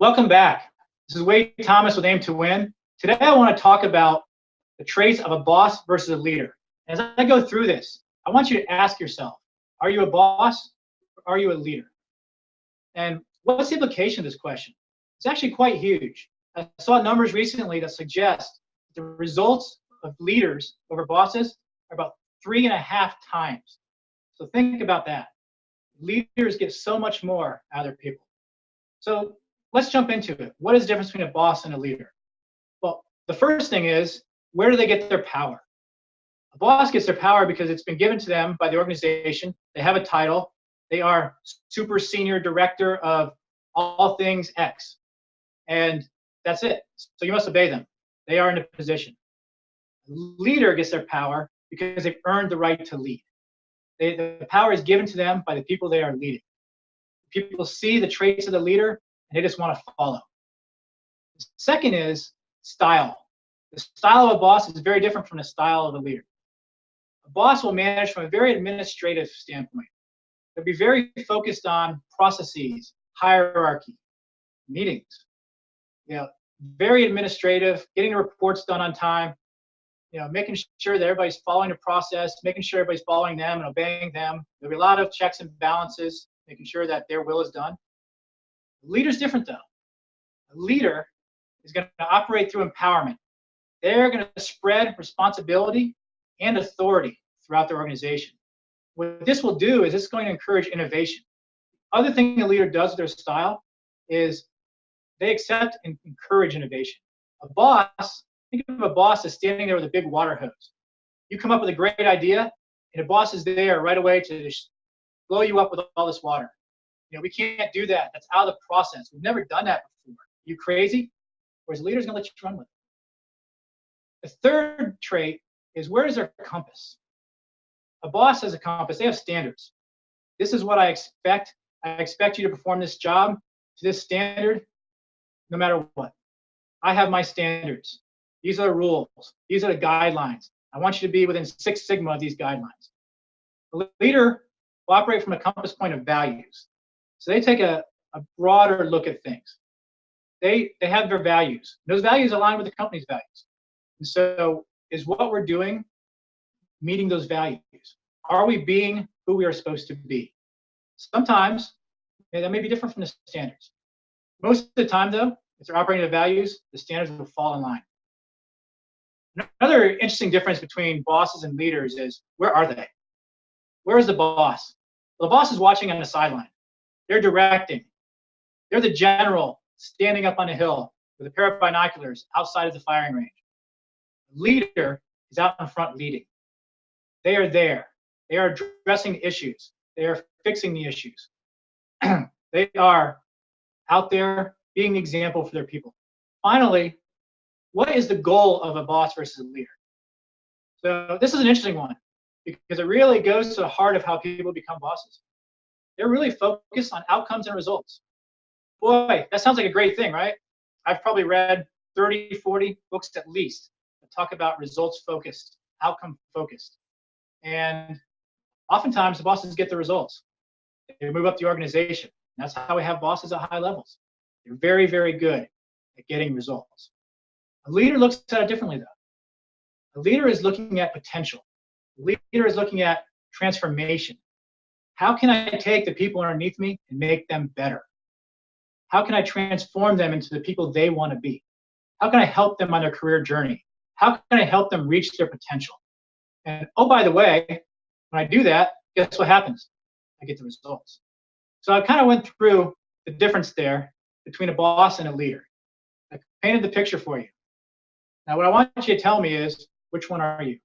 Welcome back. This is Wade Thomas with Aim to Win. Today I want to talk about the traits of a boss versus a leader. As I go through this, I want you to ask yourself, are you a boss or are you a leader? And what's the implication of this question? It's actually quite huge. I saw numbers recently that suggest the results of leaders over bosses are about 3.5 times. So think about that. Leaders get so much more out of their people. So let's jump into it. What is the difference between a boss and a leader? Well, the first thing is, where do they get their power? A boss gets their power because it's been given to them by the organization. They have a title. They are super senior director of all things X. And that's it. So you must obey them. They are in a position. The leader gets their power because they've earned the right to lead. The power is given to them by the people they are leading. People see the traits of the leader and they just want to follow. The second is style. The style of a boss is very different from the style of a leader. A boss will manage from a very administrative standpoint. They'll be very focused on processes, hierarchy, meetings. Very administrative, getting the reports done on time, making sure that everybody's following the process, making sure everybody's following them and obeying them. There'll be a lot of checks and balances, making sure that their will is done. The leader's different though. A leader is going to operate through empowerment. They're going to spread responsibility and authority throughout their organization. What this will do is it's going to encourage innovation. Other thing a leader does with their style is they accept and encourage innovation. A boss, think of a boss as standing there with a big water hose. You come up with a great idea, and the boss is there right away to blow you up with all this water. We can't do that. That's out of the process. We've never done that before. Are you crazy? Whereas a leader's going to let you run with it. The third trait is, where is their compass? A boss has a compass. They have standards. This is what I expect. I expect you to perform this job to this standard no matter what. I have my standards. These are the rules. These are the guidelines. I want you to be within 6 sigma of these guidelines. The leader will operate from a compass point of values. So they take a broader look at things. They have their values. Those values align with the company's values. And so is what we're doing meeting those values? Are we being who we are supposed to be? Sometimes that may be different from the standards. Most of the time, though, if they're operating the values, the standards will fall in line. Another interesting difference between bosses and leaders is, where are they? Where is the boss? Well, the boss is watching on the sideline. They're directing. They're the general standing up on a hill with a pair of binoculars outside of the firing range. The leader is out in front leading. They are there. They are addressing issues. They are fixing the issues. They are out there being the example for their people. Finally, what is the goal of a boss versus a leader? So this is an interesting one because it really goes to the heart of how people become bosses. They're really focused on outcomes and results. Boy, that sounds like a great thing, right? I've probably read 30, 40 books at least that talk about results focused, outcome focused. And oftentimes the bosses get the results. They move up the organization. And that's how we have bosses at high levels. They're very, very good at getting results. A leader looks at it differently though. A leader is looking at potential. A leader is looking at transformation. How can I take the people underneath me and make them better? How can I transform them into the people they want to be? How can I help them on their career journey? How can I help them reach their potential? And oh, by the way, when I do that, guess what happens? I get the results. So I kind of went through the difference there between a boss and a leader. I painted the picture for you. Now what I want you to tell me is, which one are you?